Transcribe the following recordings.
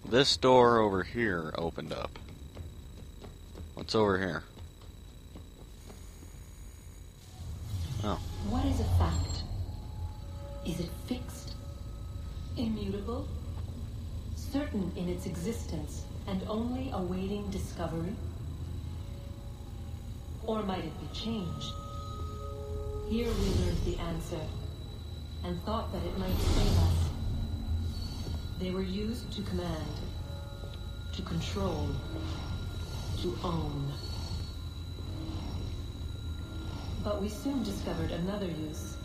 This door over here opened up. What's over here? Oh. What is a fact? Is it fixed? Immutable? Certain in its existence and only awaiting discovery? Or might it be changed? Here we learned the answer, and thought that it might save us. They were used to command, to control, to own. But we soon discovered another use.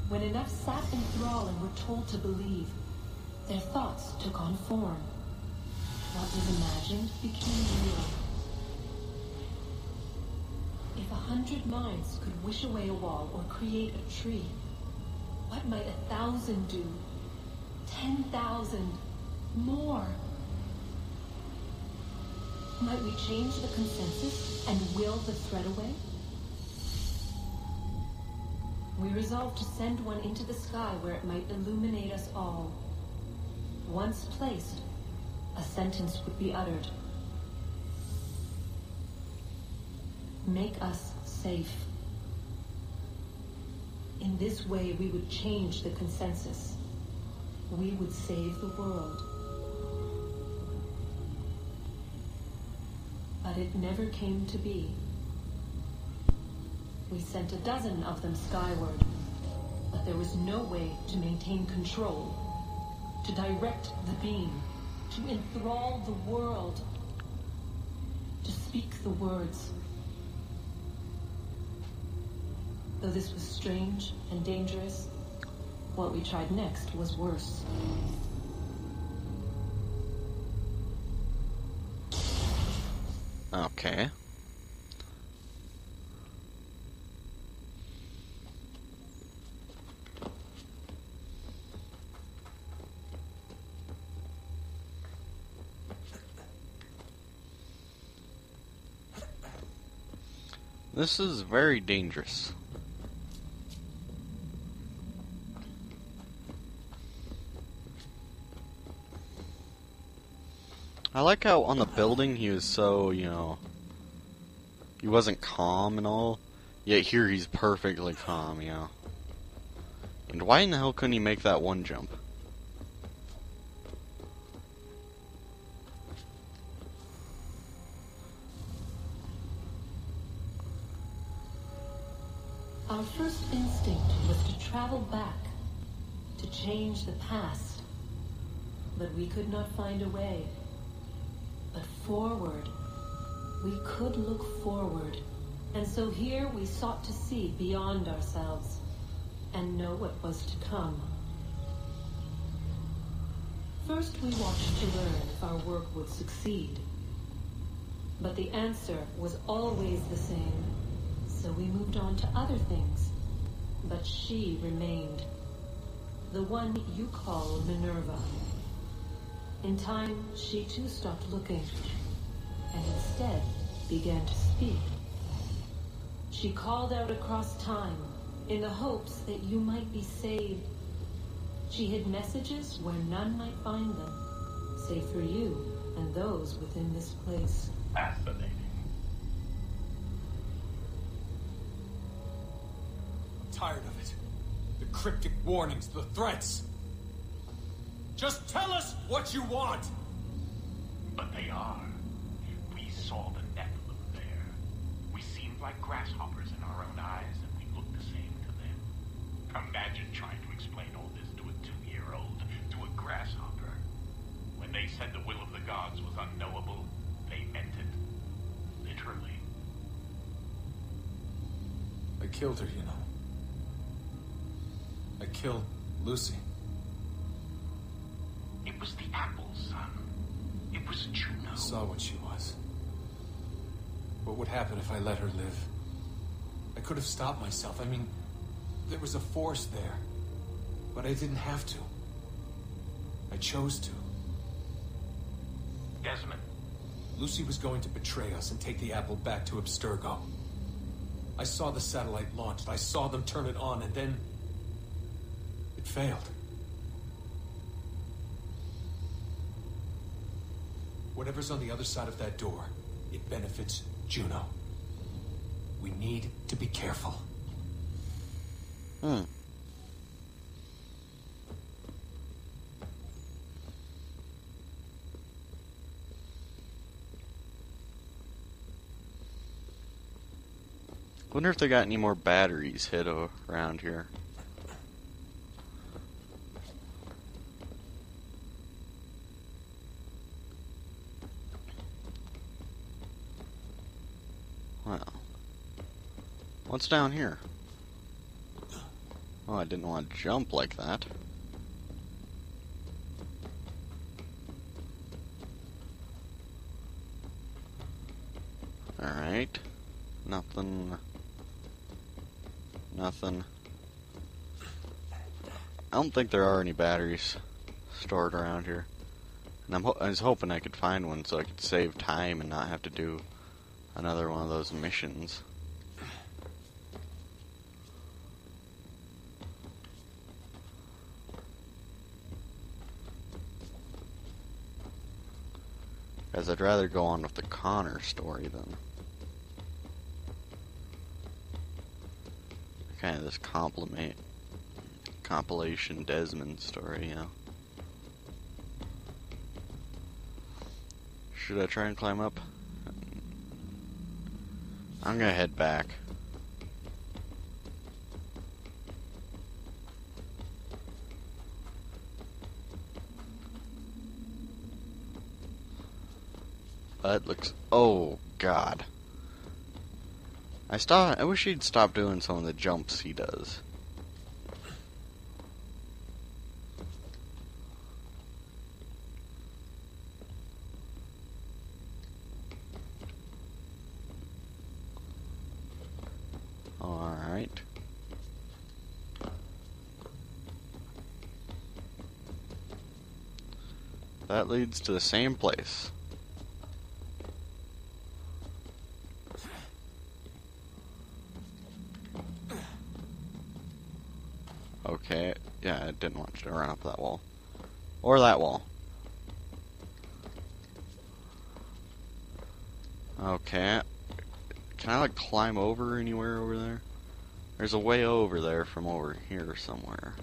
When enough sat in thrall and were told to believe, their thoughts took on form. What was imagined became real. If 100 minds could wish away a wall or create a tree, what might 1,000 do? 10,000? More? Might we change the consensus and will the thread away? We resolved to send one into the sky where it might illuminate us all. Once placed, a sentence would be uttered. Make us safe. In this way, we would change the consensus. We would save the world. But it never came to be. We sent a dozen of them skyward, but there was no way to maintain control, to direct the beam, to enthrall the world, to speak the words. Though this was strange and dangerous, what we tried next was worse. Okay. This is very dangerous. I like how on the building he was so, he wasn't calm and all, yet here he's perfectly calm, And why in the hell couldn't he make that one jump? Our first instinct was to travel back, to change the past. But we could not find a way. But forward, we could look forward. And so here we sought to see beyond ourselves and know what was to come. First we watched to learn if our work would succeed. But the answer was always the same. So we moved on to other things. But she remained. The one you call Minerva. In time, she too stopped looking, and instead began to speak. She called out across time, in the hopes that you might be saved. She hid messages where none might find them, save for you and those within this place. Fascinating. I'm tired of it. The cryptic warnings, the threats. Just tell us what you want! But they are. We saw the Nephilim there. We seemed like grasshoppers in our own eyes, and we looked the same to them. Imagine trying to explain all this to a 2-year-old, to a grasshopper. When they said the will of the gods was unknowable, they meant it. Literally. I killed her, you know. I killed Lucy. It was the apple, son. It was Juno. I saw what she was. What would happen if I let her live? I could have stopped myself. I mean, there was a force there. But I didn't have to. I chose to. Desmond. Lucy was going to betray us and take the apple back to Abstergo. I saw the satellite launched. I saw them turn it on, and then it failed. Whatever's on the other side of that door, it benefits Juno. We need to be careful. Wonder if they got any more batteries hid around here. Well, what's down here? Oh, I didn't want to jump like that. Alright. Nothing. Nothing. I don't think there are any batteries stored around here. And I was hoping I could find one so I could save time and not have to do another one of those missions. As I'd rather go on with the Connor story than kind of this compilation Desmond story, you know. Should I try and climb up? I'm gonna head back. That looks... Oh, God. I wish he'd stop doing some of the jumps he does. Alright. That leads to the same place. Okay, yeah, I didn't want you to run up that wall. Or that wall. Okay. Can I, like, climb over anywhere over there? There's a way over there from over here somewhere.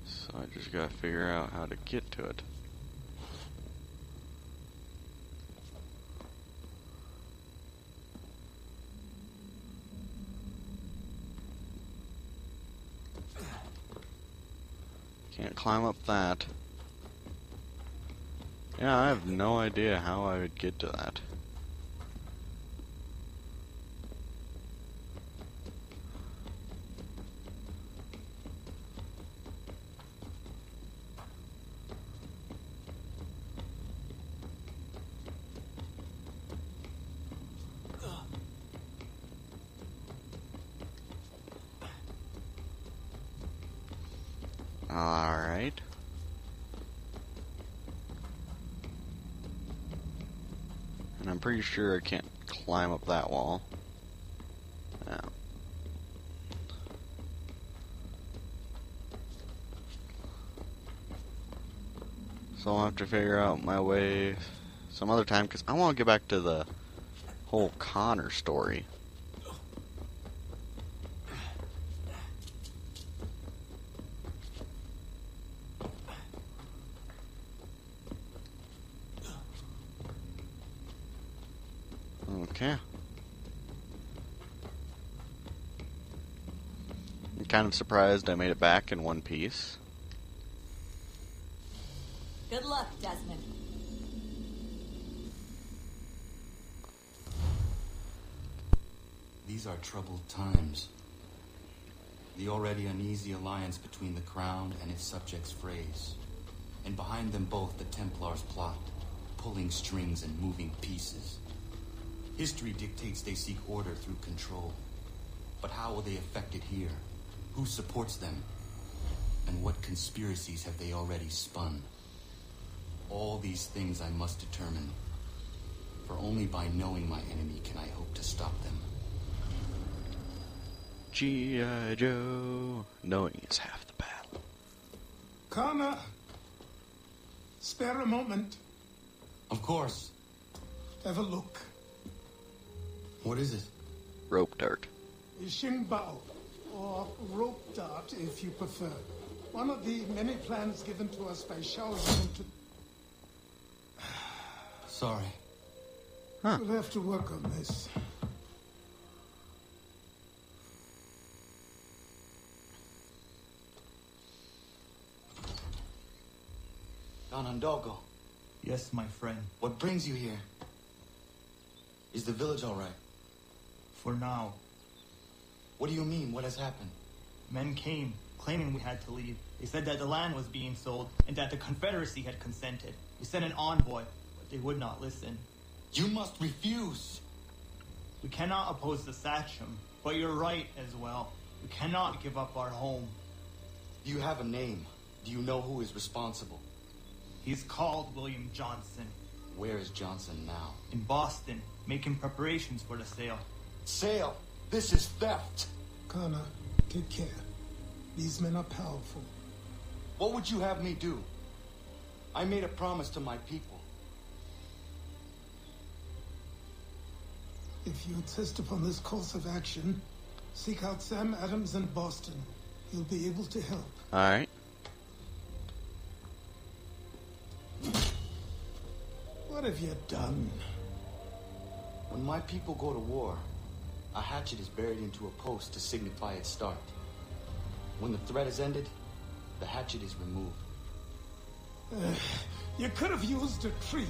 So I just gotta figure out how to get to it. Can't climb up that. Yeah, I have no idea how I would get to that. Alright. And I'm pretty sure I can't climb up that wall. Yeah. So I'll have to figure out my way some other time, because I want to get back to the whole Connor story. Okay. I'm kind of surprised I made it back in one piece. Good luck, Desmond. These are troubled times. The already uneasy alliance between the Crown and its subjects frays. And behind them both the Templars plot, pulling strings and moving pieces. History dictates they seek order through control. But how will they affect it here? Who supports them? And what conspiracies have they already spun? All these things I must determine. For only by knowing my enemy can I hope to stop them. G.I. Joe. Knowing is half the battle. Connor, spare a moment. Of course. Have a look. What is it? Rope dart. Xingbao, or rope dart if you prefer. One of the many plans given to us by Xiao Zhong to... Sorry. Huh. We'll have to work on this. Ganondogo, Yes, my friend. what brings you here? Is the village all right? For now, What do you mean? What has happened? men came, claiming we had to leave. They said that the land was being sold, and that the Confederacy had consented. We sent an envoy, but they would not listen. You must refuse. We cannot oppose the Sachem, but you're right as well. We cannot give up our home. Do you have a name? Do you know who is responsible? He's called William Johnson. Where is Johnson now? In Boston, making preparations for the sale. Sale! This is theft! Connor, take care. These men are powerful. What would you have me do? I made a promise to my people. If you insist upon this course of action, seek out Sam Adams in Boston. He'll be able to help. Alright. What have you done? When my people go to war, a hatchet is buried into a post to signify its start. When the threat is ended, the hatchet is removed. You could have used a tree.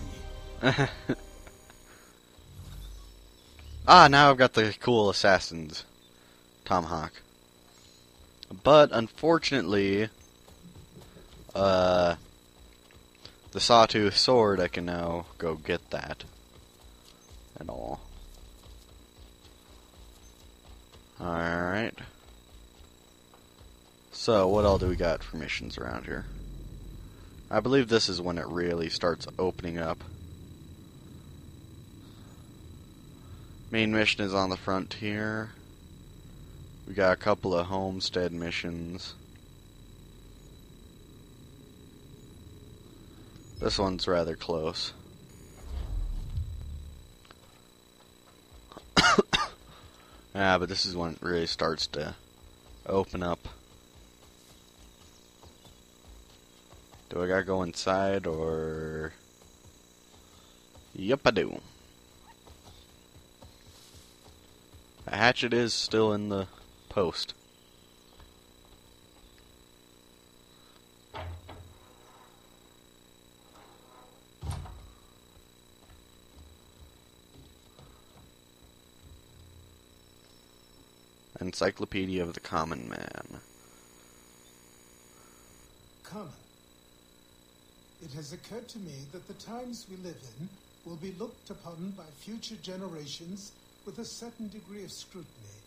Ah, now I've got the cool assassin's Tomahawk. But, unfortunately, the sawtooth sword, I can now go get that. And all. Alright. So, what all do we got for missions around here? I believe this is when it really starts opening up. Main mission is on the frontier. We got a couple of homestead missions. This one's rather close. Yeah, but this is when it really starts to open up. Do I gotta go inside, or... Yep, I do. The hatchet is still in the post. Encyclopedia of the Common Man. Connor, it has occurred to me that the times we live in will be looked upon by future generations with a certain degree of scrutiny,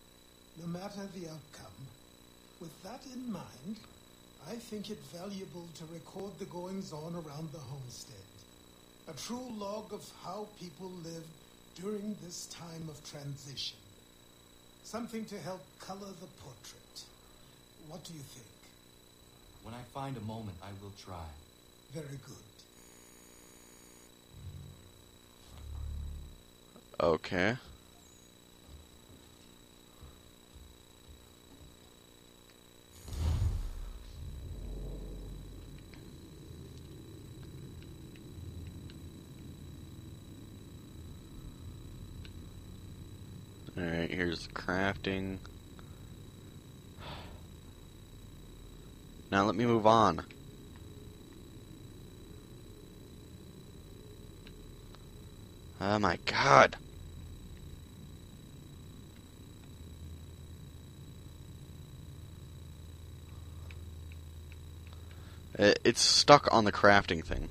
no matter the outcome. With that in mind, I think it valuable to record the goings-on around the homestead. A true log of how people lived during this time of transition. Something to help color the portrait. What do you think? When I find a moment, I will try. Very good. Okay. Alright, here's the crafting. Now let me move on. Oh my god. It's stuck on the crafting thing.